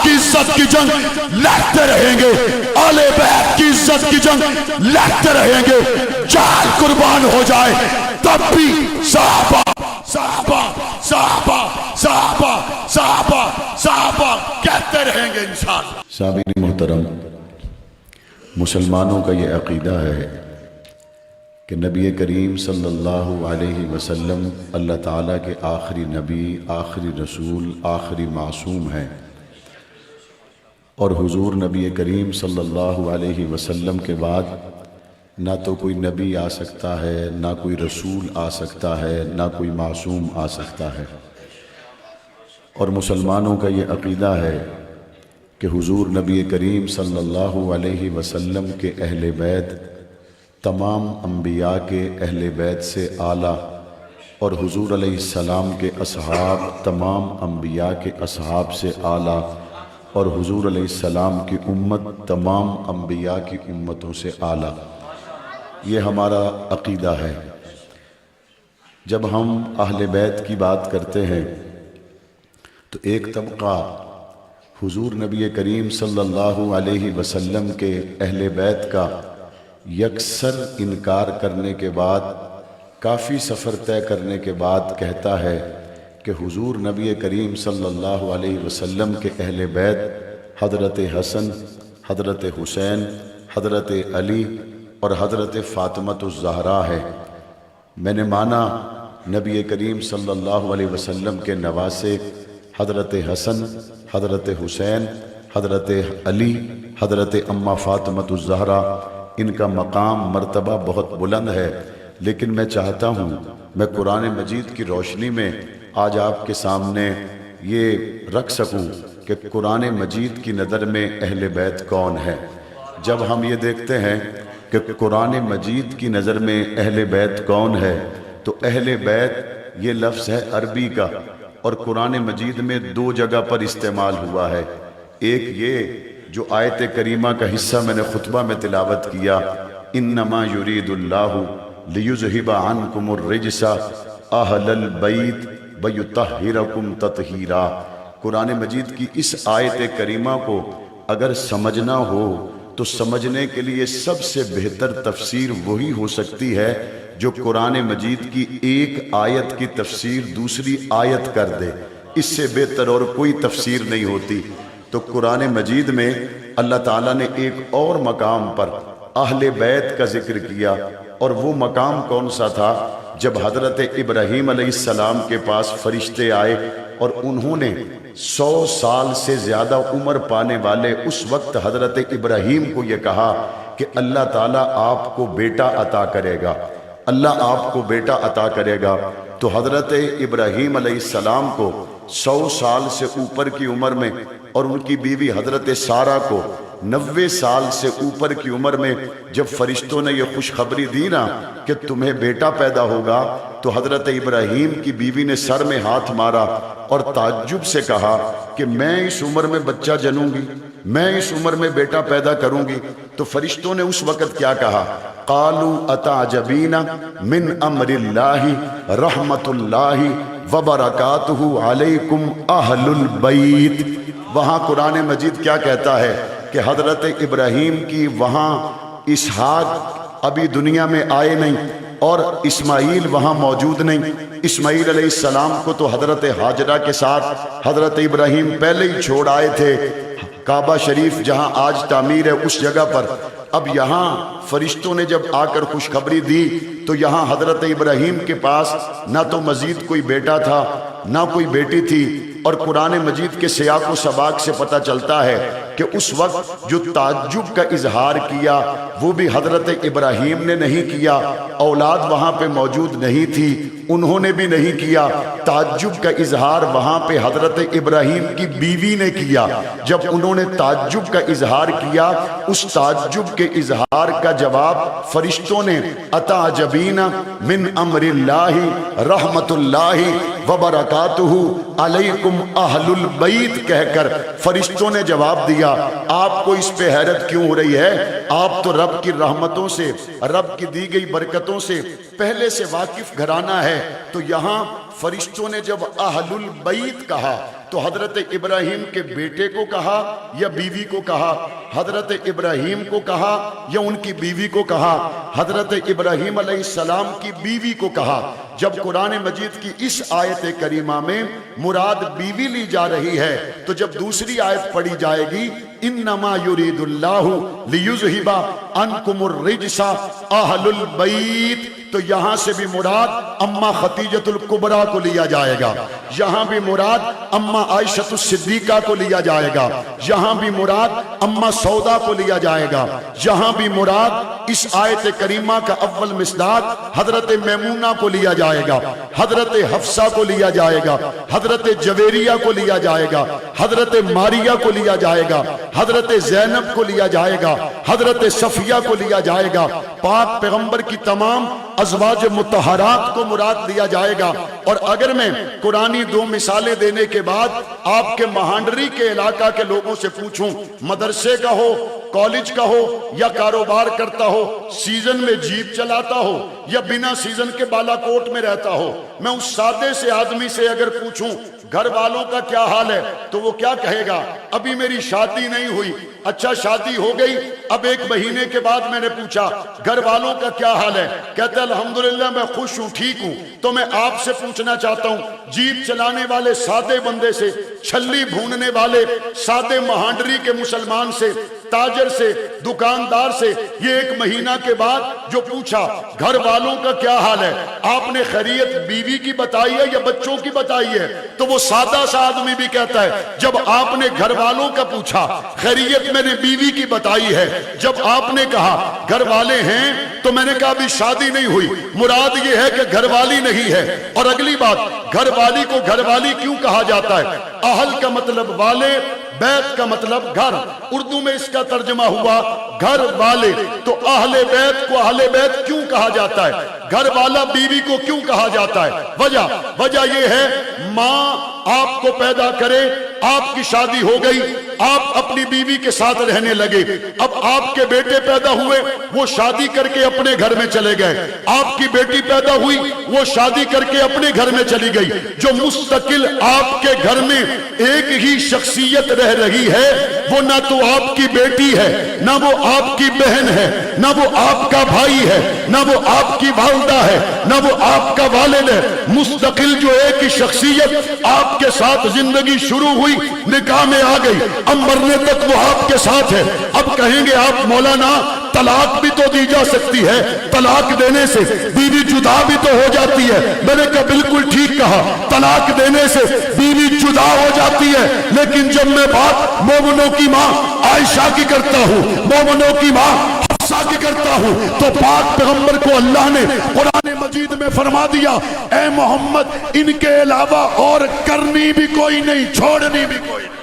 की इज्जत की जंग लड़ते रहेंगे, आले बैत की इज्जत की जंग लड़ते रहेंगे। जान कुर्बान हो जाए तब भी साहबा साहबा साहबा साहबा साहबा साहबा कहते रहेंगे इंशाअल्लाह। सामीन मोहतरम, मुसलमानों का ये अक़ीदा है कि नबी करीम सल्लल्लाहु अलैहि वसल्लम अल्लाह ताला के आखिरी नबी, आखिरी रसूल, आखिरी मासूम हैं और हुजूर नबी करीम सल्लल्लाहु अलैहि वसल्लम के बाद ना तो कोई नबी आ सकता है, ना कोई रसूल आ सकता है, ना कोई मासूम आ सकता है। और मुसलमानों का ये अक़ीदा है कि हुजूर नबी करीम सल्लल्लाहु अलैहि वसल्लम के अहले बैत तमाम अम्बिया के अहले बैत से आला और हुजूर अलैहिस्सलाम के असहाब तमाम अम्बिया के असहाब से आला और हुजूर अलैहिस्सलाम की उम्मत तमाम अम्बिया की उम्मतों से आला। ये हमारा अक़ीदा है। जब हम अहले बैत की बात करते हैं तो एक तबका हुजूर नबी करीम सल्लल्लाहु अलैहि वसल्लम के अहले बैत का यकसर इनकार करने के बाद, काफ़ी सफ़र तय करने के बाद कहता है कि हुजूर नबी करीम सल्लल्लाहु अलैहि वसल्लम के अहले बैत हज़रत हसन, हज़रत हुसैन, हज़रत अली और हज़रत फ़ातिमतुज़ ज़हरा है। मैंने माना नबी करीम सल्लल्लाहु अलैहि वसल्लम के नवासे हज़रत हसन, हज़रत हुसैन, हज़रत अली, हज़रत अम्मा फ़ातिमतुज़ ज़हरा, इनका मकाम मर्तबा बहुत बुलंद है। लेकिन मैं चाहता हूँ मैं कुरान मजीद की रोशनी में आज आपके सामने ये रख सकूँ कि कुरान मजीद की नज़र में अहले बैत कौन है। जब हम ये देखते हैं कि कुरान मजीद की नज़र में अहले बैत कौन है तो अहले बैत ये लफ्ज़ है अरबी का और कुरान मजीद में दो जगह पर इस्तेमाल हुआ है। एक ये जो आयत करीमा का हिस्सा मैंने खुतबा में तिलावत किया, इन्नमा युरीदुल्लाहु लियुज़हिबा अन्कुमुर रिजसा अहलल बैत व युतहिरकुम तत्हीरा। कुरान मजीद की इस आयत करीमा को अगर समझना हो तो समझने के लिए सबसे बेहतर तफसीर वही हो सकती है जो कुरान मजीद की एक आयत की तफसीर दूसरी आयत कर दे। इससे बेहतर और कोई तफसीर नहीं होती। तो कुरान मजीद में अल्लाह ताला ने एक और मकाम पर अहले बैत का जिक्र किया और वो मकाम कौन सा था? जब हज़रत इब्राहीम अलैहिस्सलाम के पास फरिश्ते आए और उन्होंने 100 साल से ज़्यादा उम्र पाने वाले उस वक्त हज़रत इब्राहीम को ये कहा कि अल्लाह ताला आपको बेटा अता करेगा, अल्लाह आपको बेटा अता करेगा। तो हज़रत इब्राहीम अलैहिस्सलाम को 100 साल से ऊपर की उम्र में और उनकी बीवी हज़रत सारा को 90 साल से ऊपर की उम्र में जब फरिश्तों ने यह खुशखबरी दी ना कि तुम्हें बेटा पैदा होगा, तो हज़रत इब्राहीम की बीवी ने सर में हाथ मारा और ताज्जुब से कहा कि मैं इस उम्र में बच्चा जनूंगी, मैं इस उम्र में बेटा पैदा करूंगी। तो फरिश्तों ने उस वक़्त क्या कहा? कालू अताजबीना मिन अम्रिल्लाहि रहमतुल्लाहि व बरकातुहु अलैकुम अहलुल बैत। वहाँ कुरान मजीद क्या कहता है कि हज़रत इब्राहीम की वहाँ इसहाक अभी दुनिया में आए नहीं और इस्माईल वहाँ मौजूद नहीं। इस्माईल अलैहिस्सलाम को तो हज़रत हाजरा के साथ हज़रत इब्राहीम पहले ही छोड़ आए थे काबा शरीफ जहाँ आज तामीर है उस जगह पर। अब यहाँ फरिश्तों ने जब आकर खुशखबरी दी तो यहाँ हज़रत इब्राहीम के पास ना तो मज़ीद कोई बेटा था ना कोई बेटी थी। और कुरान मजीद के सियाक़ व सबाक़ से पता चलता है कि उस वक्त जो ताज्जुब का इजहार किया वो भी हज़रत इब्राहीम ने नहीं किया, औलाद वहाँ पे मौजूद नहीं थी, उन्होंने भी नहीं किया। ताज्जुब का इजहार वहाँ पे हज़रत इब्राहीम की बीवी ने किया। जब उन्होंने ताज्जुब का इजहार किया, उस ताज्जुब के इजहार का जवाब फरिश्तों ने अताजबीना मिन अम्रिल्लाहि रहमतुल्लाहि व बरकातुहु अलैकुम अहलुल बैत कहकर फरिश्तों ने जवाब दिया दिया, आपको इस पे हैरत क्यों हो रही है? आप तो रब की रहमतों से, रब की दी गई बरकतों से पहले से वाकिफ घराना है। तो यहाँ फरिश्तों ने जब अहलुल बैत कहा तो हजरत इब्राहिम के बेटे को कहा या बीवी को कहा? हजरत इब्राहिम को कहा या उनकी बीवी को कहा? हजरत इब्राहिम अलैहिस्सलाम की बीवी को कहा। जब कुरान मजीद की इस आयत करीमा में मुराद बीवी ली जा रही है, तो जब दूसरी आयत पढ़ी जाएगी, इन्नमा युरीदुल्लाहु लियुज़हिबा अन्कुमुर रिजसा अहलुल बैत, तो यहां से भी मुराद अम्मा खतीजतुल कुबरा को लिया जाएगा, यहां भी मुराद अम्मा आयशतुस सिद्दीका को लिया जाएगा, यहां भी मुराद अम्मा सौदा को लिया जाएगा, यहां भी मुराद इस आयत करीमा का अव्वल मिसदाक हजरत मैमूना को लिया जाएगा, हजरत हफ्सा को लिया जाएगा, हजरत जवेरिया को लिया जाएगा, हजरत मारिया को लिया जाएगा, हजरत जैनब को लिया जाएगा, हजरत सफिया को लिया जाएगा। पाक पैगंबर की तमाम अज़वाज मुतहरात को मुराद लिया जाएगा। और अगर मैं कुरानी दो मिसालें देने के बाद आपके महांडरी के इलाका के लोगों से पूछूं, मदरसे का हो, कॉलेज का हो या कारोबार करता हो, सीजन में जीप चलाता हो या बिना सीजन के बालाकोट में रहता हो, मैं उस सादे से आदमी से अगर पूछूं घर वालों का क्या हाल है, तो वो क्या कहेगा? अभी मेरी शादी नहीं हुई। अच्छा, शादी हो गई, अब 1 महीने के बाद मैंने पूछा घर वालों का क्या हाल है, कहते अल्हम्दुलिल्लाह मैं खुश हूं, ठीक हूं। तो मैं आपसे पूछना चाहता हूं, जीप चलाने वाले सादे बंदे से, छल्ली भूनने वाले सादे महांडरी के मुसलमान से, ताजर से, दुकानदार से, ये 1 महीना के बाद जो पूछा घर वालों का क्या हाल है, आपने खैरियत बीवी की बताई है या बच्चों की बताई है? तो वो सादा सा आदमी भी कहता है जब आपने घर वालों का पूछा खैरियत मैंने बीवी की बताई है, जब आपने कहा घर वाले हैं तो मैंने कहा अभी शादी नहीं हुई, मुराद ये है कि घरवाली नहीं है। और अगली बात, घरवाली को घरवाली क्यों कहा जाता है? अहल का मतलब वाले, बैत का मतलब घर, उर्दू में इसका तर्जमा हुआ घर वाले। तो अहले बैत को अहले बैत क्यों कहा जाता है? घर वाला बीवी को क्यों कहा जाता है? वजह यह है, माँ आपको पैदा करे, आपकी शादी हो गई, आप अपनी बीवी के साथ रहने लगे, अब आपके बेटे पैदा हुए, वो शादी करके अपने घर में चले गए, आपकी बेटी पैदा हुई, वो शादी करके अपने घर में चली गई। जो मुस्तकिल आपके घर में एक ही शख्सियत रह रही है, वो ना तो आपकी बेटी है, ना वो आपकी बहन है, ना वो आपका भाई है, ना वो आपकी वालिदा है, ना वो आपका वालिद है। मुस्तकिल जो एक ही शख्सियत आपके साथ जिंदगी शुरू हुई, निकाह में आ गई, अब मरने तक वो आपके साथ है। अब कहेंगे आप मौलाना तलाक भी तो दी जा सकती है, तलाक देने से बीवी जुदा भी तो हो जाती है। मैंने कहा बिल्कुल ठीक कहा, तलाक देने से बीवी जुदा हो जाती है, लेकिन जब मैं बात मोमिनों की माँ आयशा की करता हूँ, मोमिनों की माँ हफ्सा की करता हूँ, तो पाक पैगंबर को अल्लाह ने कुरान मजीद में फरमा दिया, ए मोहम्मद इनके अलावा और करनी भी कोई नहीं, छोड़नी भी कोई नहीं।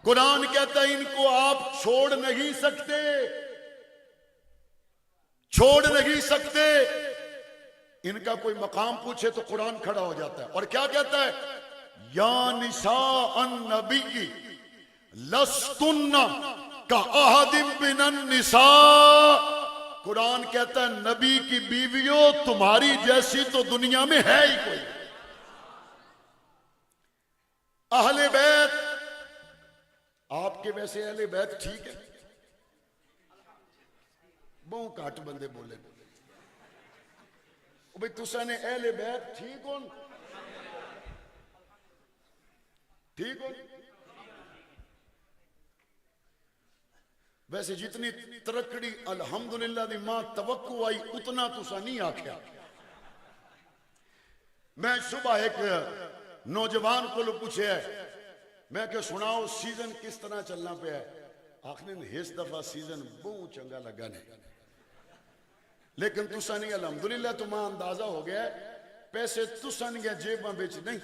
कुरान कहता है इनको आप छोड़ नहीं सकते, छोड़ नहीं सकते। इनका कोई मकाम पूछे तो कुरान खड़ा हो जाता है और क्या कहता है? या निसा अन्नबी लस्तुन्ना का अहदिम बिनन निसा। कुरान कहता है नबी की बीवियों तुम्हारी जैसी तो दुनिया में है ही कोई। अहले बैत आपके वैसे अहले बैत ठीक है, बहु घट बंदे बोले भाई तुसा ने अहले बैत ठीक हो, ठीक हो। वैसे जितनी तरक्कड़ी अल्हम्दुलिल्लाह दी मां तवक्कु आई उतना तुसा नहीं आख्या। मैं सुबह एक नौजवान को पूछे है, मैं क्या सुनाओ सीजन किस तरह चलना पे है? आखिर इस दफा सीजन बहुत चंगा लगा ने, लेकिन तुसा नहीं अल्हम्दुलिल्लाह तुम्हारा अंदाजा हो गया पैसे तुसा नहीं जेबा बिच नहीं,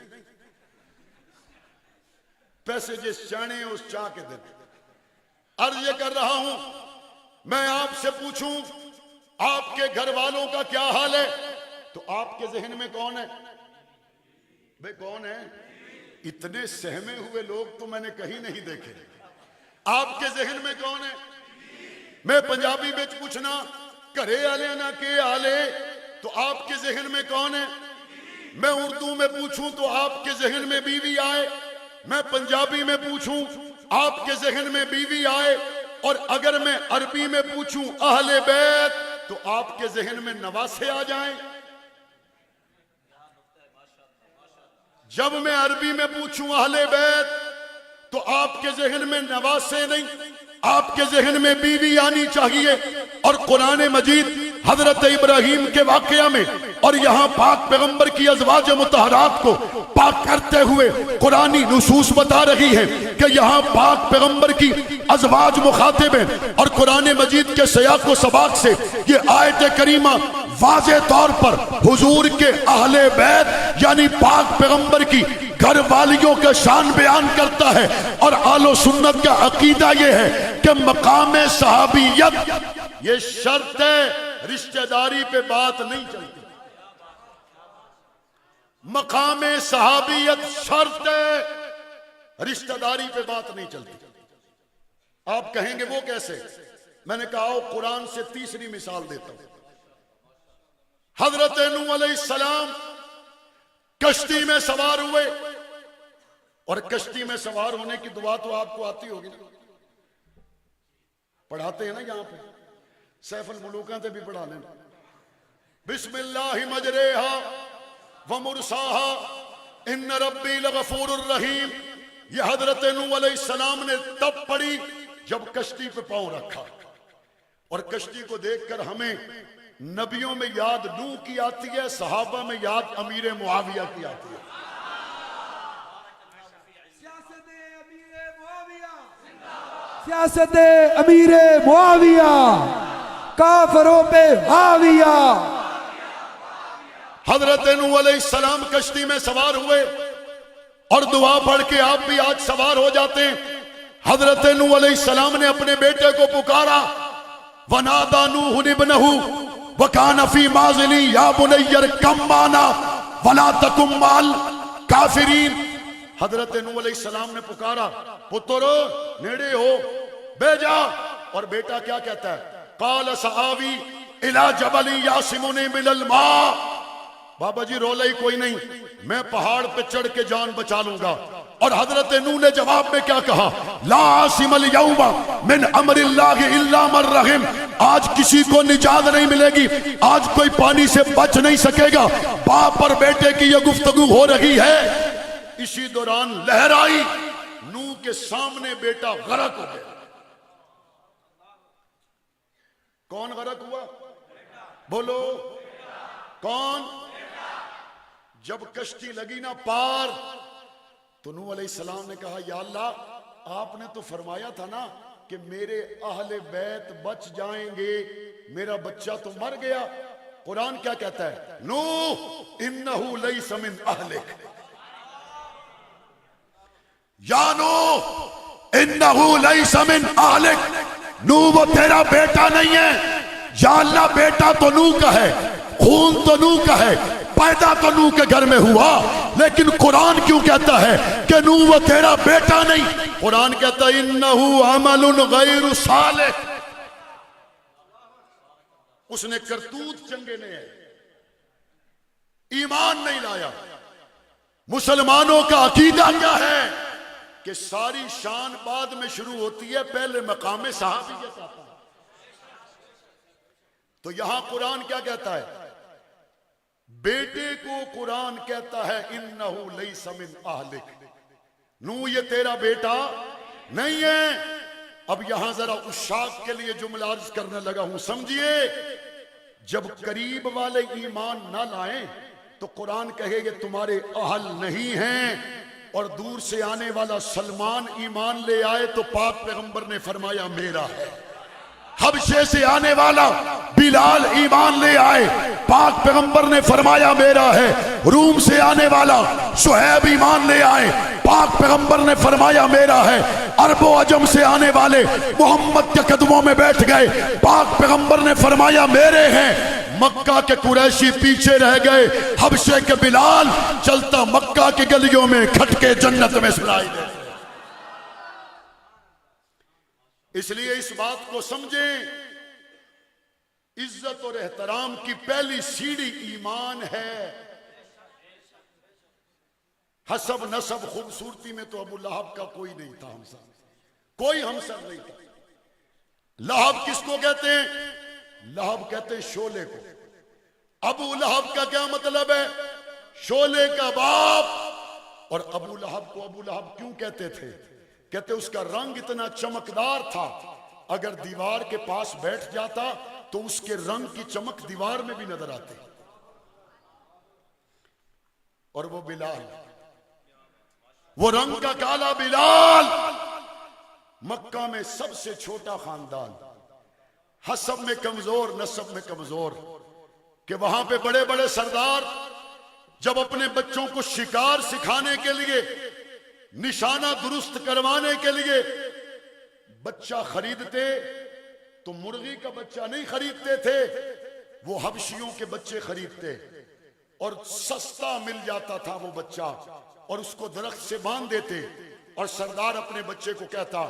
पैसे जिस चाणे उस चाह के दिन। अर्ज ये कर रहा हूं, मैं आपसे पूछूं आपके घर वालों का क्या हाल है, तो आपके जहन में कौन है भाई? कौन है? इतने सहमे हुए लोग तो मैंने कहीं नहीं देखे। आपके जहन में कौन है? मैं पंजाबी में पूछना घरे आले ना के आले, तो आपके जहन में कौन है? मैं उर्दू में पूछूं तो आपके जहन में बीवी आए, मैं पंजाबी में पूछूं आपके जहन में बीवी आए, और अगर मैं अरबी में पूछूं अहले बैत तो आपके जहन में नवासे आ जाएं। जब मैं अरबी में पूछूं अहले बैत तो आपके जहन में नवासे नहीं, आपके जहन में बीवी आनी चाहिए। और कुरान मजीद हजरत इब्राहिम के वाकया में और यहाँ पाक पैगंबर की अज़वाज मुतहरात को पाक करते हुए कुरानी नुसूस बता रही है कि यहाँ पाक पैगंबर की अज़वाज मुखातिब है। और कुरान मजीद के सयाक व सबाक से ये आयत करीमा वाज़े तौर पर हुजूर के अहले बैत यानी पाक पैगंबर की घर वालियों का शान बयान करता है। और आलो सुन्नत का अकीदा ये है कि मकाम सहाबियत ये शर्त है, रिश्तेदारी पे बात नहीं चलती। मकाम सहाबियत शर्त है, रिश्तेदारी पे बात नहीं चलती। आप कहेंगे वो कैसे? मैंने कहा कुरान से तीसरी मिसाल देता हूं। हजरत नूह अलैहिस्सलाम कश्ती में सवार हुए, और कश्ती में सवार होने की दुआ तो आपको आती होगी ना, पढ़ाते हैं ना यहाँ पे, सैफुल मुलूका से भी पढ़ा लेना। बिस्मिल्लाहि मजरेहा व मुरसाहा इन्न रब्बी लगफूरुर रहीम। यह हजरत नूह अलैहिस्सलाम ने तब पढ़ी जब कश्ती पे पांव रखा, और कश्ती को देखकर हमें नबियों में याद नूह की आती है, सहाबा में याद अमीर मुआविया की आती है। सियासत अमीर मुआविया, काफरों पे हाविया। हजरत नूह अलैहिस्सलाम कश्ती में सवार हुए, और दुआ पढ़ के आप भी आज सवार हो जाते हैं। हजरत नूह अलैहिस्सलाम ने अपने बेटे को पुकारा, वनादा नूह इब्नहु वकान फी माज़िली या बुनय्यर कम माना वला तकुम माल काफिरीन। हजरत नूह अलैहिस्सलाम ने पुकारा, पुत्र नेड़े हो, बेजा। और बेटा क्या कहता है? काल सआवी इला जबली यासिमुनी मिनल मा। बाबा जी रोला ही कोई नहीं, मैं पहाड़ पे चढ़ के जान बचा लूंगा। और हजरत नूह ने जवाब में क्या कहा? ला आसिमल यौमा मिन अमरिल्लाहि इल्ला मन रहिम। आज किसी को निजात नहीं मिलेगी, आज कोई पानी से बच नहीं सकेगा। बाप और बेटे की यह गुफ्तगू हो रही है। इसी दौरान लहर आई, नूह के सामने बेटा गरक हो गया। कौन गरक हुआ? बोलो कौन? जब कश्ती लगी ना पार, तो नूह अलैहिस्सलाम ने कहा, या अल्लाह आपने तो फरमाया था ना कि मेरे अहले बैत बच जाएंगे, मेरा बच्चा तो मर गया। कुरान क्या कहता है? नूह इन्नहु लैसा मिन अहलिक, या नूह इन्नहु लैसा मिन अहलिक। नूह वो तेरा बेटा नहीं है। या अल्लाह बेटा तो नूह का है, खून तो नूह का है, पैदा तो नूह के घर में हुआ, लेकिन कुरान क्यों कहता है कि नूह वो तेरा बेटा नहीं? कुरान कहता है इन्नहु अमलुन गैरु सालिह, उसने करतूत चंगे ने है, ईमान नहीं लाया। मुसलमानों का अकीदा क्या है कि सारी शान बाद में शुरू होती है, पहले मकाम सहाबियत आता है। तो यहां कुरान क्या कहता है? बेटे को कुरान कहता है इन्नहु लैसा मिन अहलिक, नूह ये तेरा बेटा नहीं है। अब यहां जरा उशाक के लिए जुमला अर्ज करने लगा हूं, समझिए। जब करीब वाले ईमान ना लाएं तो कुरान कहेगा तुम्हारे अहल नहीं हैं, और दूर से आने वाला सलमान ईमान ले आए तो पाक पैगंबर ने फरमाया मेरा है। हबशे से आने वाला बिलाल ईमान ले आए, पाक पैगंबर ने फरमाया मेरा है। रूम से आने वाला सुहैब ईमान ले आए, पाक पैगंबर ने फरमाया मेरा है। अरबो अजम से आने वाले मोहम्मद के कदमों में बैठ गए, पाक पैगंबर ने फरमाया मेरे हैं। मक्का के कुरैशी पीछे रह गए, हबशे के बिलाल चलता मक्का की गलियों में खटके जन्नत में सुनाई दे। इसलिए इस बात को समझें, इज्जत और एहतराम की पहली सीढ़ी ईमान है। हसब नसब खूबसूरती में तो अबू लहब का कोई नहीं था, हमसर कोई हमसर नहीं था। लहब किसको कहते हैं? लहब कहते हैं शोले को। अबू लहब का क्या मतलब है? शोले का बाप। और अबू लहब को अबू लहब क्यों कहते थे? कहते उसका रंग इतना चमकदार था, अगर दीवार के पास बैठ जाता तो उसके रंग की चमक दीवार में भी नजर आती। और वो बिलाल, वो रंग का काला बिलाल, मक्का में सबसे छोटा खानदान, हसब में कमजोर, नसब में कमजोर, कि वहां पे बड़े बड़े सरदार जब अपने बच्चों को शिकार सिखाने के लिए, निशाना दुरुस्त करवाने के लिए बच्चा खरीदते तो मुर्गी का बच्चा नहीं खरीदते थे, वो हबशियों के बच्चे खरीदते और सस्ता मिल जाता था वो बच्चा, और उसको दरख्त से बांध देते। और सरदार अपने बच्चे को कहता,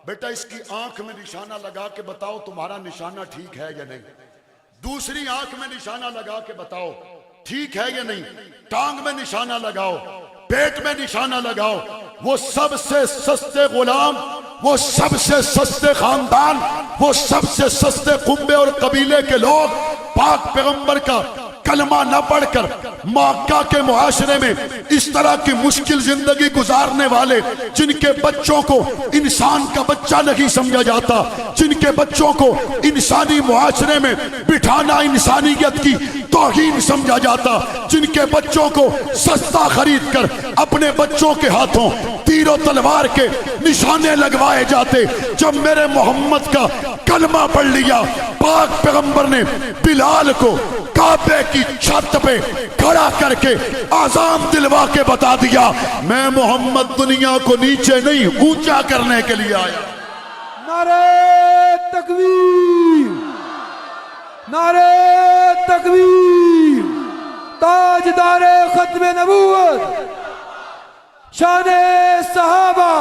बेटा इसकी आंख में निशाना लगा के बताओ तुम्हारा निशाना ठीक है या नहीं, दूसरी आंख में निशाना लगा के बताओ ठीक है या नहीं, टांग में निशाना लगाओ, पेट में निशाना लगाओ। वो सबसे सस्ते गुलाम, वो सबसे सस्ते खानदान, वो सबसे सस्ते कुंबे और कबीले के लोग पाक पैगंबर का कलमा न पढ़कर मक्का के मुआशरे में इस तरह की मुश्किल जिंदगी गुजारने वाले, जिनके बच्चों को इंसान का बच्चा नहीं समझा जाता, जिनके बच्चों को इंसानी मुआशरे में बिठाना इंसानियत की तौहीन समझा जाता, जिनके बच्चों को सस्ता खरीद कर अपने बच्चों के हाथों तीरों तलवार के निशाने लगवाए जाते। जब मेरे मोहम्मद का कलमा पढ़ लिया, पाक पैगंबर ने बिलाल को काबे की छत पे खड़ा करके आजाम दिलवा के बता दिया, मैं मोहम्मद दुनिया को नीचे नहीं ऊंचा करने के लिए आया। नारे तकबीर, नारे तकबीर, ताजदारे खत्मे नबूवत, शाने सहाबा,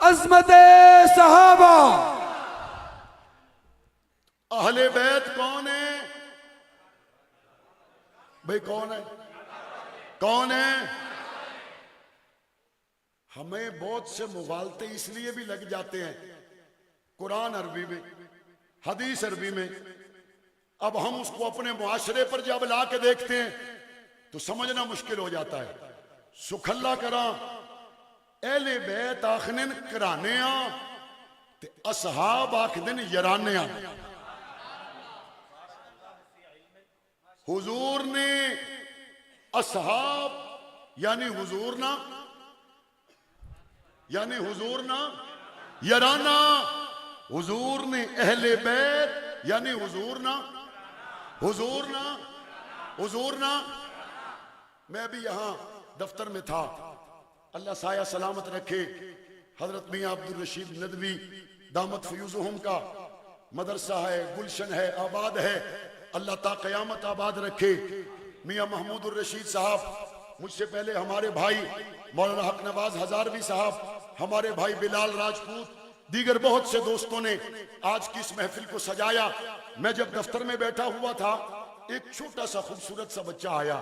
अज़मते सहाबा। अहले बैत कौन है भाई? कौन है? कौन है? हमें बहुत से मुगालते इसलिए भी लग जाते हैं, कुरान अरबी में, हदीस अरबी में, अब हम उसको अपने मुआशरे पर जब ला के देखते हैं तो समझना मुश्किल हो जाता है। सुखल्ला करा एले बैत आखने कराने ते असहाब आखदे यराने। हुजूर ने असहाब यानी हुजूर ना, यानी हुजूर ना यराना, हुजूर ने अहले बैत यानी हुजूर ना, हुजूर ना, हुजूर ना। मैं भी यहां दफ्तर में था, अल्लाह साया सलामत रखे, हजरत मियां अब्दुल रशीद नदवी दामत फयूजुहुम का मदरसा है, गुलशन है, आबाद है, अल्लाह ता क़यामत आबाद रखे। मियां महमूदुर रशीद साहब, मुझसे पहले हमारे भाई मौलाना हक नवाज हजारवी साहब, हमारे भाई बिलाल राजपूत, दीगर बहुत से दोस्तों ने आज की इस महफिल को सजाया। मैं जब दफ्तर में बैठा हुआ था, एक छोटा सा खूबसूरत सा बच्चा आया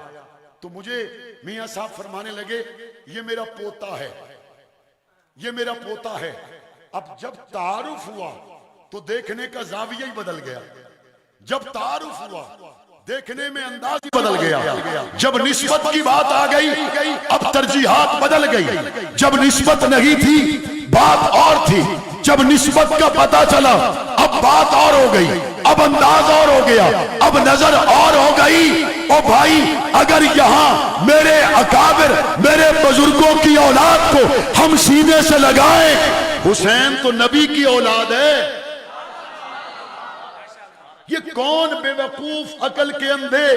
तो मुझे मियां साहब फरमाने लगे, ये मेरा पोता है, ये मेरा पोता है। अब जब तारुफ हुआ तो देखने का जाविया ही बदल गया, जब तारुफ हुआ देखने में अंदाज ही बदल गया, जब निस्बत की बात आ गई अब तरजीहात बदल गई, जब निस्बत नहीं थी बात और थी, जब निस्बत का पता चला अब बात और हो गई, अब अंदाज और हो गया, अब नजर और हो गई। ओ भाई, अगर यहां मेरे अकाबिर, मेरे बुजुर्गों की औलाद को हम सीने से लगाएं, हुसैन तो नबी की औलाद है। ये कौन बेवकूफ अकल के अंधे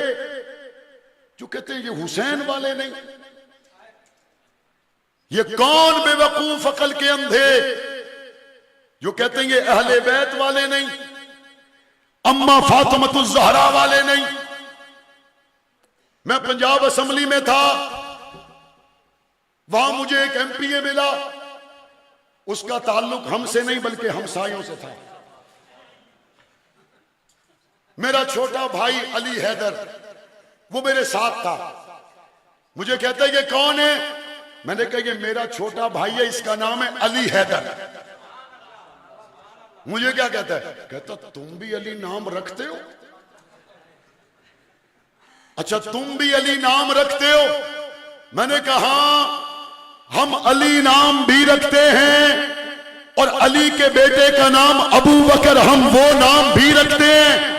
जो कहते हैं ये हुसैन वाले नहीं? ये कौन बेवकूफ अकल के अंधे जो कहते हैं ये अहले बैत वाले नहीं? अम्मा फातिमतुज़ ज़हरा वाले नहीं। मैं पंजाब असेंबली में था, वहां मुझे एक एमपीए मिला, उसका ताल्लुक हमसे नहीं बल्कि हमसायों से था। मेरा छोटा भाई अली हैदर, वो मेरे साथ था। मुझे कहता है ये कौन है? मैंने कहा ये मेरा छोटा भाई है, इसका नाम है अली हैदर। मुझे क्या कहता है? कहता तुम भी अली नाम रखते हो? अच्छा तुम भी अली नाम रखते हो? मैंने कहा हम अली नाम भी रखते हैं और अली के बेटे का नाम अबू बकर, हम वो नाम भी रखते हैं।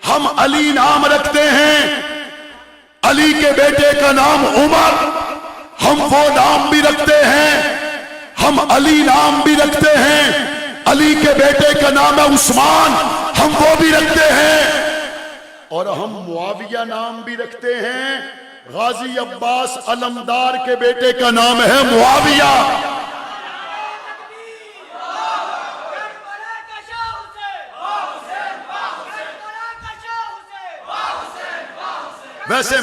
हम अली नाम रखते हैं, अली के बेटे का नाम उमर, हम वो नाम भी रखते हैं। हम अली नाम भी रखते हैं, अली के बेटे का नाम है उस्मान, हम वो भी रखते हैं। और हम मुआविया नाम भी रखते हैं, गाजी अब्बास अलमदार के बेटे का नाम है मुआविया। वैसे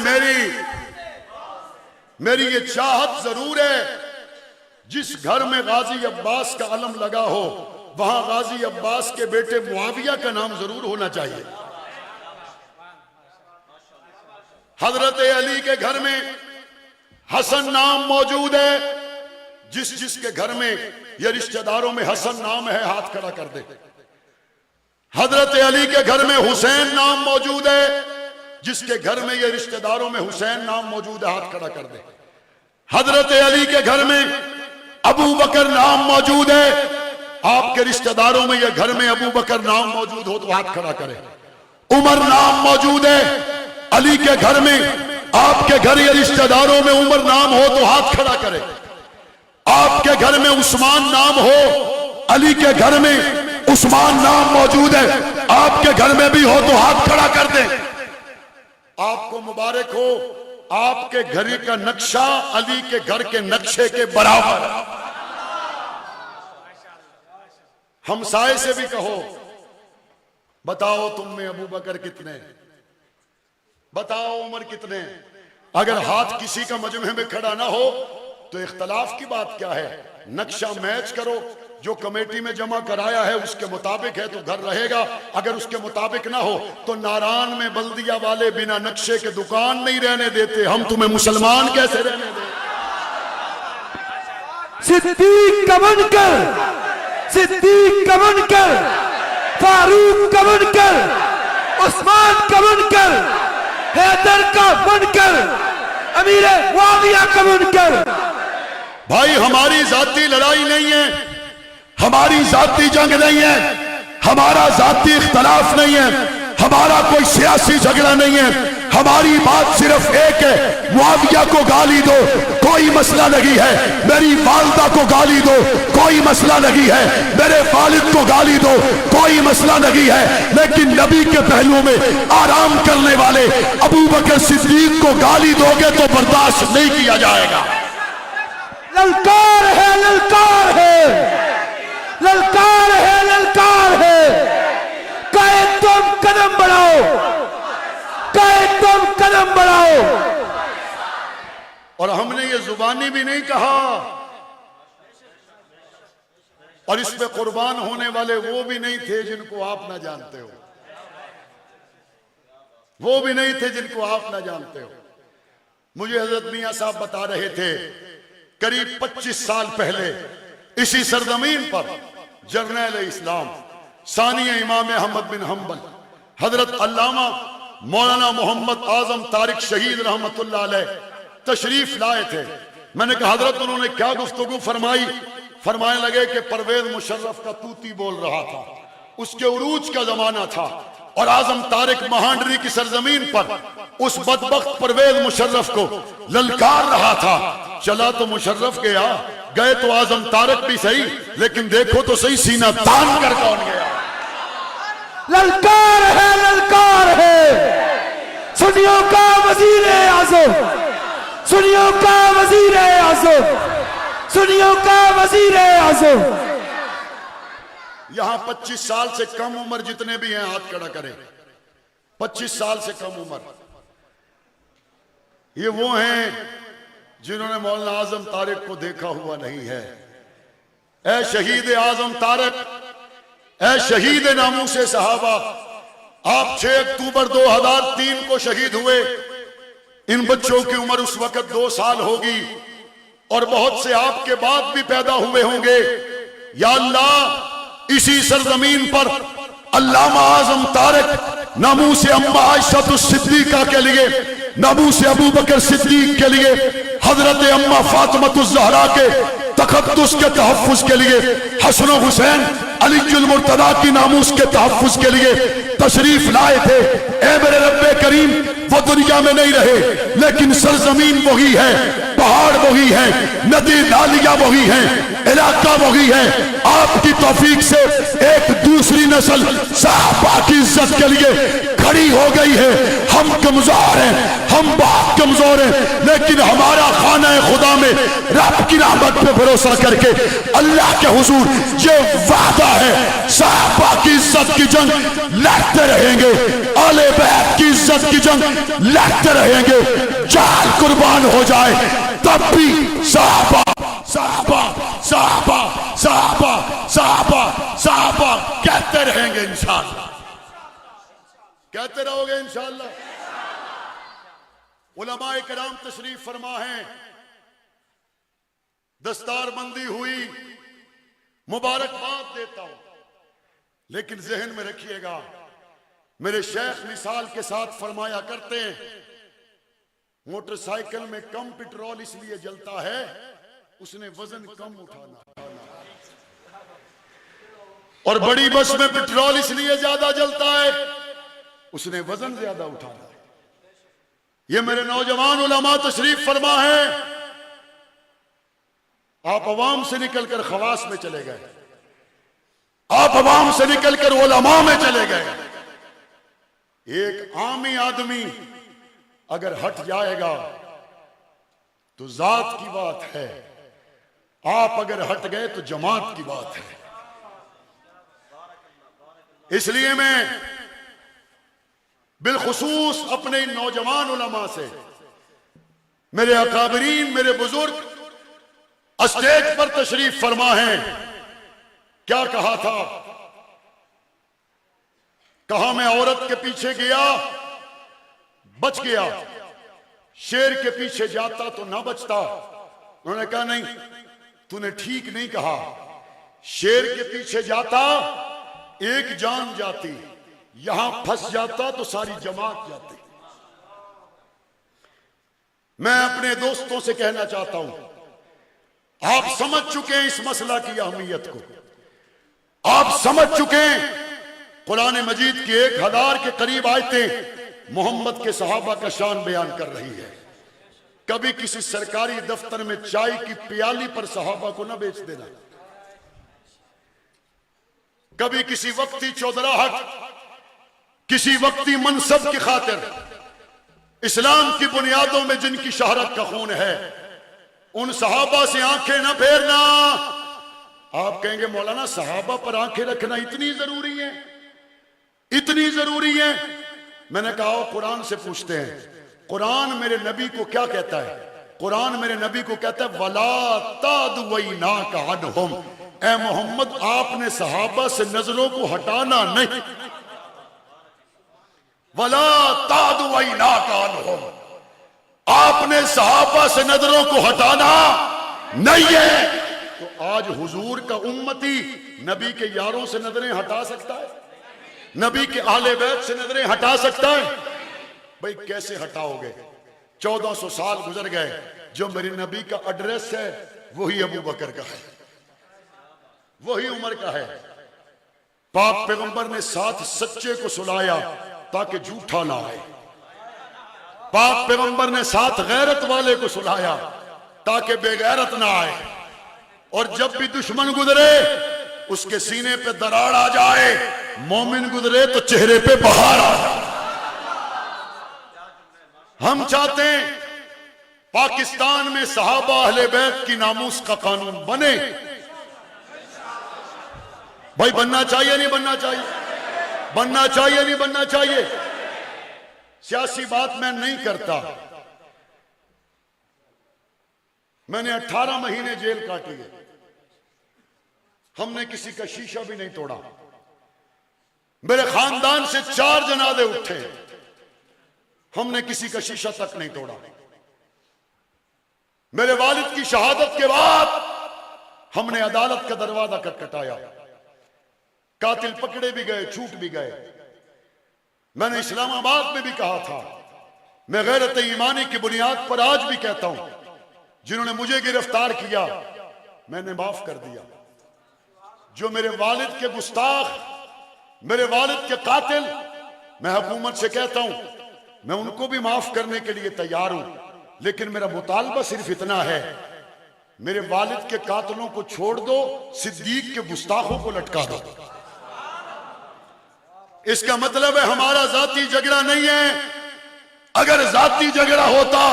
मेरी ये चाहत जरूर है, जिस घर में गाजी अब्बास का अलम लगा हो वहां गाजी अब्बास के बेटे मुआविया का नाम जरूर होना चाहिए। हजरत अली के घर में हसन नाम मौजूद है। जिसके घर में या रिश्तेदारों में हसन नाम है हाथ खड़ा कर दे। हजरत अली के घर में हुसैन नाम मौजूद है। जिसके घर में या रिश्तेदारों में हुसैन नाम मौजूद है हाथ खड़ा कर दे। हजरत अली के घर में अबू बकर नाम मौजूद है। आपके रिश्तेदारों में या घर में अबू बकर नाम मौजूद हो तो हाथ खड़ा करें। उमर नाम मौजूद है अली के घर में, आपके घर या रिश्तेदारों में उमर नाम हो तो हाथ खड़ा करें। आपके घर में उस्मान नाम हो, अली के घर में उस्मान नाम मौजूद है, आपके घर में भी हो तो हाथ खड़ा कर दें। आपको मुबारक हो, आपके घर का नक्शा अली के घर के नक्शे के बराबर। हमसाए से भी कहो, बताओ तुम में अबू बकर कितने, बताओ उमर कितने। अगर हाथ किसी का मजमे में खड़ा ना हो तो इख्तलाफ की बात क्या है? नक्शा मैच करो, जो कमेटी में जमा कराया है उसके मुताबिक है तो घर रहेगा, अगर उसके मुताबिक ना हो तो नारायण में बल्दिया वाले बिना नक्शे के दुकान नहीं रहने देते, हम तुम्हें मुसलमान कैसे रहने दें? सिद्दीक का बनकर, सिद्दीक का बनकर, फारूक का बनकर, उस्मान का बनकर, हैदर का बनकर, अमीर मुआविया का बनकर। भाई हमारी जाती लड़ाई नहीं है, हमारी जाती जंग नहीं है, हमारा जाती इख्तलाफ नहीं है, हमारा कोई सियासी झगड़ा नहीं है। हमारी बात सिर्फ एक है, मुआविया को गाली दो कोई मसला नहीं है, मेरी वालदा को गाली दो कोई मसला नहीं है, मेरे वालिद को गाली दो कोई मसला नहीं है, लेकिन नबी के पहलू में आराम करने वाले अबू बकर सिद्दीक को गाली दोगे तो बर्दाश्त नहीं किया जाएगा। ललकार है, ललकार है, ललकार है, ललकार है। कहे तुम कदम बढ़ाओ, कहे तुम कदम बढ़ाओ। और हमने ये जुबानी भी नहीं कहा, और इस पे कुर्बान होने वाले वो भी नहीं थे जिनको आप ना जानते हो, वो भी नहीं थे जिनको आप ना जानते हो। मुझे हजरत मियां साहब बता रहे थे, करीब 25 साल पहले इसी सरजमीन पर जर्नैल इस्लाम सानिया इमाम अहमद बिन हम्बल हजरत अल्लामा मौलाना मोहम्मद आजम तारिक शहीद रहमतुल्लाह अलैह तशरीफ लाए थे। मैंने कहा हजरत उन्होंने क्या गुफ्तगू फरमाई? फरमाने लगे कि परवेज मुशर्रफ का तूती बोल रहा था, उसके उरूज का जमाना था, और आजम तारिक महांडरी की सरजमीन पर उस बदबख्त परवेज मुशर्रफ को ललकार रहा था। चला तो मुशर्रफ गया, गए तो आजम तारिक भी सही, लेकिन देखो तो सही सीना तान कर कौन गया। ललकार है, ललकार है, सुनियों का वजीर आज़म, सुनियों का वजीर आज़म, सुनियों का वजीर आज़म। यहां 25 साल से कम उम्र जितने भी हैं हाथ खड़ा करें। 25 साल से कम उम्र, ये वो हैं जिन्होंने मौलाना आजम तारिक को देखा हुआ नहीं है। ऐ शहीद आजम तारिक, ऐ शहीद नामूसे सहाबा, आप 6 अक्टूबर 2003 को शहीद हुए। इन बच्चों की उम्र उस वक्त 2 साल होगी और बहुत से आपके बाद भी पैदा हुए होंगे। या अल्लाह, इसी सरजमीन पर अल्लामा आजम तारिक नामूसे अम्मा आयशा सिद्दीका के लिए, नामूसे अबू बकर सिद्दीक के लिए, हजरत अम्मा फातिमा ज़हरा के तखद्दुस के तहफ़्फ़ुज़ के लिए, हसन हुसैन अलीजुल मुर्तदा की नामूस के तहफ़्फ़ुज़ के लिए तशरीफ लाए थे। ए मेरे रब्बे करीम, वो दुनिया में नहीं रहे, लेकिन सरजमीन वही है, पहाड़ वही है, नदी नालियां वही हैं, इलाका वही है। आपकी तौफीक से एक दूसरी नस्ल सहाबा की इज्जत के लिए खड़ी हो गई है। हम कमजोर हैं, हम बहुत कमजोर हैं, लेकिन हमारा खाना खुदा में रब की रहमत पे भरोसा करके अल्लाह के हुजूर ये वादा है, सहाबा की इज्जत की जंग लड़ते रहेंगे, आले बैत की इज्जत की जंग लड़ते रहेंगे। जान कुर्बान हो जाए तब भी सहाबा सहाबा सहाबा सहाबा सहाबा सहाबा कहते रहेंगे इंशाअल्लाह, कहते रहोगे इंशाअल्लाह। उलमाए किराम तशरीफ फरमा है, दस्तारबंदी हुई, मुबारकबाद देता हूं, लेकिन जहन में रखिएगा, मेरे शेख मिसाल के साथ फरमाया करते हैं, मोटरसाइकिल में कम पेट्रोल इसलिए जलता है उसने वजन कम उठाना, और बड़ी बस में पेट्रोल इसलिए ज्यादा जलता है उसने वजन ज्यादा उठाना। ये मेरे नौजवान उलमा तशरीफ फरमा है, आप अवाम से निकलकर खवास में चले गए, आप अवाम से निकलकर उलमा में चले गए। एक आमी आदमी अगर हट जाएगा तो जात की बात है, आप अगर हट गए तो जमात की बात है। इसलिए मैं बिलखुसूस अपने इन नौजवान उलमा से, मेरे अकाबरीन, मेरे बुजुर्ग स्टेज पर तशरीफ फरमा है, क्या कहा था, कहा मैं औरत के पीछे गया बच गया, शेर के पीछे जाता तो ना बचता। उन्होंने कहा नहीं, तूने ठीक नहीं कहा, शेर के पीछे जाता एक जान जाती, यहां फंस जाता तो सारी जमात जाती। मैं अपने दोस्तों से कहना चाहता हूं, आप समझ चुके हैं इस मसला की अहमियत को, आप समझ चुके हैं कुरान मजीद की 1000 के करीब आयतें मोहम्मद के सहाबा का शान बयान कर रही है। कभी किसी सरकारी दफ्तर में चाय की प्याली पर सहाबा को ना बेच देना, कभी किसी वक्ती चौधराहट, किसी वक्ती मनसब की खातिर इस्लाम की बुनियादों में जिनकी शहरत का खून है, उन सहाबा से आंखें ना फेरना। आप कहेंगे मौलाना सहाबा पर आंखें रखना इतनी जरूरी है, इतनी जरूरी है। मैंने कहा कुरान से पूछते हैं, कुरान मेरे नबी को क्या कहता है? कुरान मेरे नबी को कहता है वला तादवैना का अनहुम, ए मोहम्मद आपने सहाबा से नजरों को हटाना नहीं, वला तादवैना का अनहुम, आपने सहाबा से नजरों को हटाना नहीं है। तो आज हुजूर का उम्मती नबी के यारों से नजरें हटा सकता है? नबी के आले बैत से नजरें हटा सकता है? भाई कैसे हटाओगे? 1400 साल गुजर गए, जो मेरे नबी का एड्रेस है वही अबू बकर का है, वही उमर का है। पाक पैगंबर ने साथ सच्चे को सुलाया ताकि झूठा ना आए, पाक पैगंबर ने साथ गैरत वाले को सुलाया ताकि बेगैरत ना आए, और जब भी दुश्मन गुजरे उसके सीने पे दरार आ जाए, मोमिन गुजरे तो चेहरे पे बहार आ जाए। हम चाहते हैं पाकिस्तान में सहाबा अहले बैत की नामूस का कानून बने, भाई बनना चाहिए नहीं बनना चाहिए? बनना चाहिए नहीं बनना चाहिए? सियासी बात मैं नहीं करता। मैंने 18 महीने जेल काटी है, हमने किसी का शीशा भी नहीं तोड़ा। मेरे खानदान से 4 जनाजे उठे, हमने किसी का शीशा तक नहीं तोड़ा। मेरे वालिद की शहादत के बाद हमने अदालत का दरवाजा खटखटाया, कातिल पकड़े भी गए, छूट भी गए। मैंने इस्लामाबाद में भी कहा था, मैं गैरत ईमानी की बुनियाद पर आज भी कहता हूं, जिन्होंने मुझे गिरफ्तार किया मैंने माफ कर दिया। जो मेरे वालिद के गुस्ताख, मेरे वालिद के कातिल, मैं हुकूमत से कहता हूं मैं उनको भी माफ करने के लिए तैयार हूं, लेकिन मेरा मुतालबा सिर्फ इतना है, मेरे वालिद के कातिलों को छोड़ दो, सिद्दीक के गुस्ताखों को लटका दो। इसका मतलब है हमारा जाती झगड़ा नहीं है। अगर जाती झगड़ा होता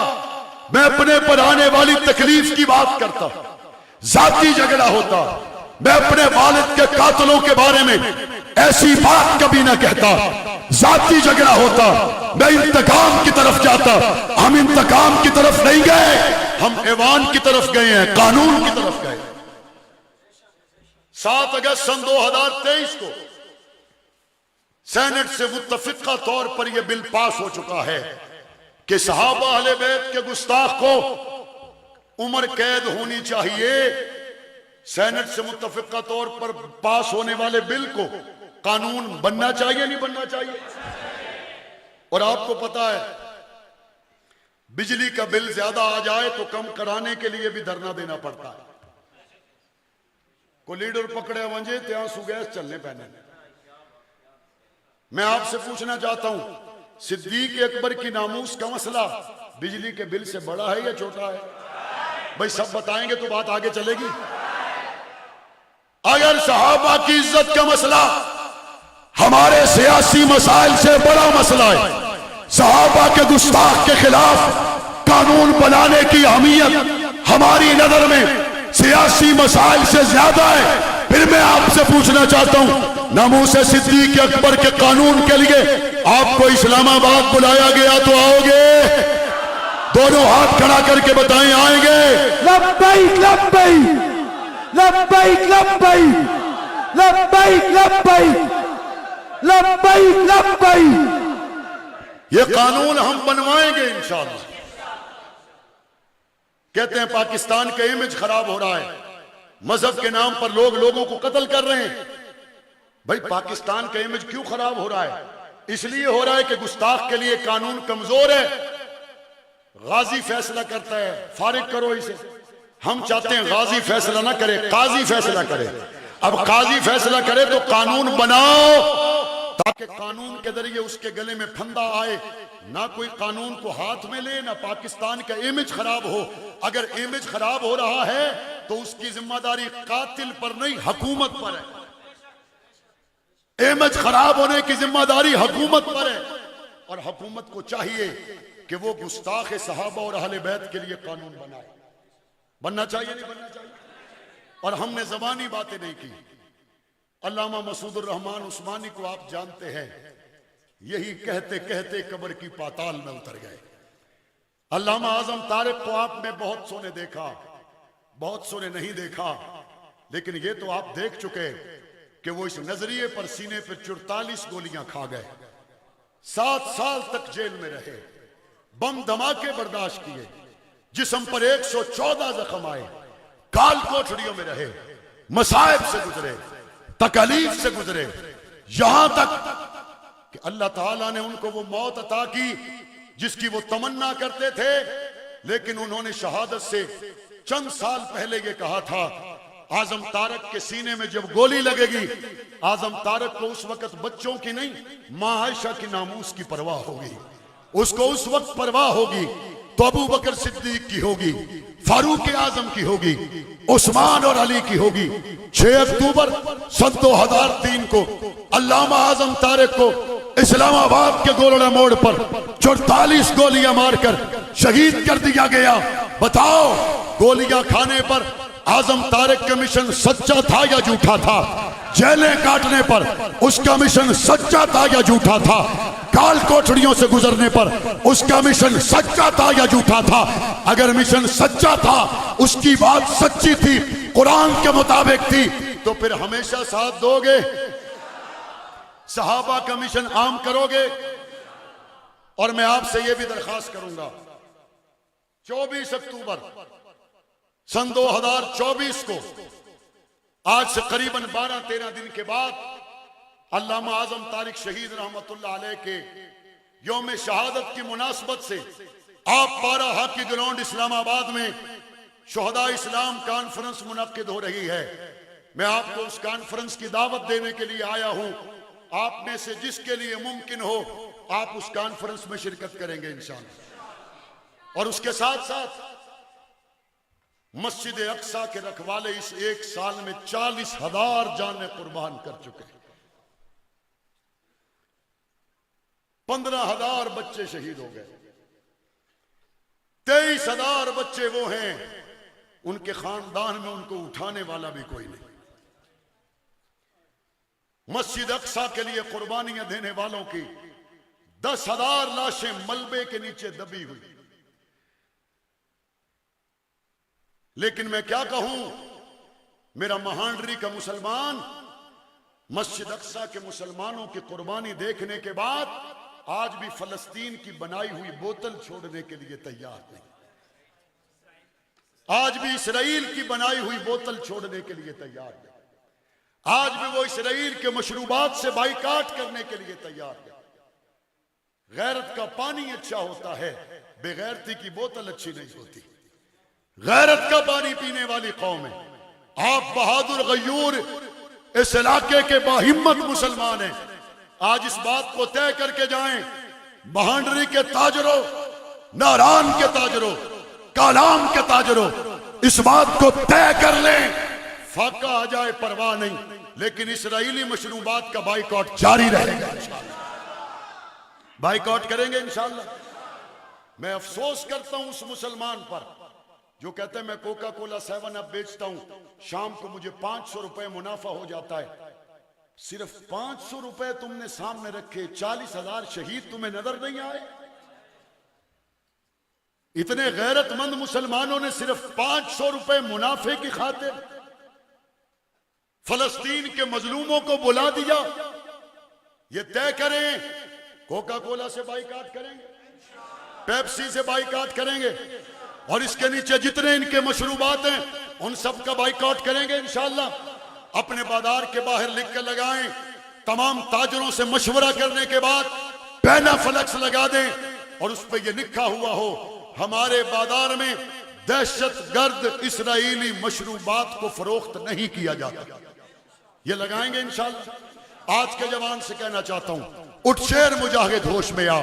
मैं अपने पर आने वाली तकलीफ की बात करता, जाती झगड़ा होता मैं अपने वालिद के कातिलों के बारे में ऐसी बात कभी ना कहता। जाती झगड़ा होता मैं इंतकाम की तरफ जाता। हम इंतकाम की तरफ नहीं गए, हम ऐवान की तरफ गए हैं, कानून की तरफ गए। 7 अगस्त सन 2023 को सेनेट से मुत्तफिका तौर पर यह बिल पास हो चुका है कि सहाबा अहले बैत के गुस्ताख को उम्र कैद होनी चाहिए। सेनेट से मुत्तफिका तौर पर पास होने वाले बिल को कानून बनना चाहिए नहीं बनना चाहिए? और आपको पता है बिजली का बिल ज्यादा आ जाए तो कम कराने के लिए भी धरना देना पड़ता है। को लीडर पकड़े वंजे त्यां सुगैस चलने पैने। मैं आपसे पूछना चाहता हूं, सिद्दीक अकबर की नामूस का मसला बिजली के बिल से बड़ा है या छोटा है? भाई सब बताएंगे तो बात आगे चलेगी। अगर सहाबा की इज्जत का मसला हमारे सियासी मसाइल से बड़ा मसला है, सहाबा के गुस्ताख के खिलाफ कानून बनाने की अहमियत हमारी नजर में सियासी मसाइल से ज्यादा है, फिर मैं आपसे पूछना चाहता हूं, नामूस सिद्दीक अकबर के कानून के लिए आपको इस्लामाबाद बुलाया गया तो आओगे? दोनों हाथ खड़ा करके बताएं, आएंगे? लब्बैक लब्बैक लब्बैक लब्बैक लब्बैक लब्बैक लब्बैक लब्बैक। ये कानून हम बनवाएंगे इंशाअल्लाह। कहते हैं पाकिस्तान का इमेज खराब हो रहा है, मजहब के नाम पर लोग लोगों को कत्ल कर रहे हैं। भाई पाकिस्तान का इमेज क्यों खराब हो रहा है? इसलिए हो रहा है कि गुस्ताख के लिए कानून कमजोर है। गाजी फैसला करता है, फारिग करो इसे। हम चाहते हैं गाजी फैसला ना करे, काजी फैसला करे। अब काजी फैसला करे तो कानून बनाओ ताकि कानून के जरिए उसके गले में फंदा आए, ना कोई कानून को हाथ में ले, ना पाकिस्तान का इमेज खराब हो। अगर इमेज खराब हो रहा है तो उसकी जिम्मेदारी कातिल पर नहीं हुकूमत पर है। इमेज खराब होने की जिम्मेदारी हुकूमत पर है, और हुकूमत को चाहिए कि वो गुस्ताख सहाबा और अहले बैत के लिए कानून बनाए। बनना चाहिए नहीं बनना चाहिए? और हमने जबानी बातें नहीं की। अल्लामा मसूदुर रहमान उस्मानी को आप जानते हैं, यही कहते कहते कब्र की पाताल में उतर गए। अल्लामा आजम तारिक को आपने बहुत सोने देखा, बहुत सोने नहीं देखा, लेकिन ये तो आप देख चुके कि वो इस नजरिए पर सीने पर 44 गोलियां खा गए, 7 साल तक जेल में रहे, बम धमाके बर्दाश्त किए, जिस्म पर 114 जख्म आए, काल कोठड़ियों में रहे, मसाइब से गुजरे, तकलीफ से गुजरे, यहां तक कि अल्लाह ताला ने उनको वो मौत अता की जिसकी वो तमन्ना करते थे। लेकिन उन्होंने शहादत से चंद साल पहले ये कहा था, आजम तारक के सीने में जब गोली लगेगी, आजम तारक को उस वक्त बच्चों की नहीं, मां आयशा की नामूस की परवाह होगी। उसको उस वक्त परवाह होगी तो अबू बकर सिद्दीक की होगी, फारूक आजम की होगी, उस्मान और अली की होगी। 6 अक्टूबर सन 2003 को अल्लामा आजम तारिक को इस्लामाबाद के गोलड़ा मोड़ पर 44 गोलियां मारकर शहीद कर दिया गया। बताओ, गोलियां खाने पर आजम तारिक का मिशन सच्चा था या झूठा था? जेलें काटने पर उसका मिशन सच्चा था या झूठा था, काल कोठड़ियों से गुजरने पर उसका मिशन सच्चा था या झूठा था। अगर मिशन सच्चा था, उसकी बात सच्ची थी, कुरान के मुताबिक थी, तो फिर हमेशा साथ दोगे? सहाबा का मिशन आम करोगे? और मैं आपसे यह भी दरखास्त करूंगा, 24 अक्टूबर सन 2024 को, आज से करीबन 12-13 दिन के बाद, अल्लामा आजम तारिक शहीद रहमतुल्लाह अलैह के यौम शहादत की मुनासबत से आप पारा हॉकी ग्राउंड इस्लामाबाद में शुहदा इस्लाम कॉन्फ्रेंस मुनक्किद हो रही है। मैं आपको उस कॉन्फ्रेंस की दावत देने के लिए आया हूं। आप में से जिसके लिए मुमकिन हो, आप उस कॉन्फ्रेंस में शिरकत करेंगे इंशाअल्लाह। और उसके साथ साथ मस्जिद अक्सा के रखवाले इस एक साल में 40,000 जानें कुर्बान कर चुके हैं। 15,000 बच्चे शहीद हो गए। 23,000 बच्चे वो हैं, उनके खानदान में उनको उठाने वाला भी कोई नहीं। मस्जिद अक्सा के लिए कुर्बानियां देने वालों की 10,000 लाशें मलबे के नीचे दबी हुई। लेकिन मैं क्या कहूं, मेरा महांडरी का मुसलमान मस्जिद अक्सा के मुसलमानों की कुर्बानी देखने के बाद आज भी फलस्तीन की बनाई हुई बोतल छोड़ने के लिए तैयार नहीं। आज भी इसराइल की बनाई हुई बोतल छोड़ने के लिए तैयार नहीं। आज भी वो इसराइल के मशरूबात से बाइकाट करने के लिए तैयार है। गैरत का पानी अच्छा होता है, बेगैरती की बोतल अच्छी नहीं होती। गैरत का पानी पीने वाली कौम है। आप बहादुर गयूर इस इलाके के बाहिम्मत मुसलमान हैं। आज इस बात को तय करके जाएं, बहांडरी के ताजरों, नारान के ताजरों, कालाम के ताजरों, इस बात को तय कर लें, फाका आ जाए परवाह नहीं, लेकिन इसराइली मशरूबात का बाइकआउट जारी रहेगा। बाइकआउट करेंगे इंशाअल्लाह। मैं अफसोस करता हूं उस मुसलमान पर जो कहते हैं मैं कोका कोला 7 अप बेचता हूं, शाम को मुझे 500 रुपए मुनाफा हो जाता है। सिर्फ 500 रुपए तुमने सामने रखे, 40,000 शहीद तुम्हें नजर नहीं आए? इतने गैरतमंद मुसलमानों ने सिर्फ 500 रुपए मुनाफे की खातिर फलस्तीन के मजलूमों को बुला दिया। ये तय करें, कोका कोला से बाइकाट करेंगे, पेप्सी से बाइकाट करेंगे, और इसके नीचे जितने इनके मशरूबात हैं उन सब का बाइकाट करेंगे इंशाअल्लाह। अपने बाजार के बाहर लिख कर लगाएं, तमाम ताजरों से मशवरा करने के बाद पैना फ्लेक्स लगा दें और उस पर यह लिखा हुआ हो, हमारे बाजार में दहशतगर्द इसराइली मशरूबात को फरोख्त नहीं किया जाता। ये लगाएंगे इंशाअल्लाह। आज के जवान से कहना चाहता हूं, उठ शेर मुजाहिद होश में आ,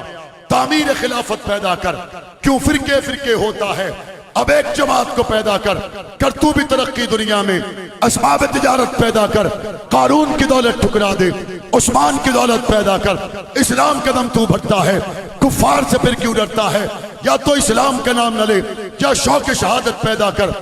तामीर खिलाफत पैदा कर। क्यों फिरके फिरके होता है, अब एक जमात को पैदा कर तू भी तरक्की दुनिया में। असबाब तिजारत पैदा कर, कारून की दौलत ठुकरा दे, उस्मान की दौलत पैदा कर। इस्लाम कदम तू भटता है, कुफार से फिर क्यों डरता है? या तो इस्लाम का नाम न ले या शौक शहादत पैदा कर।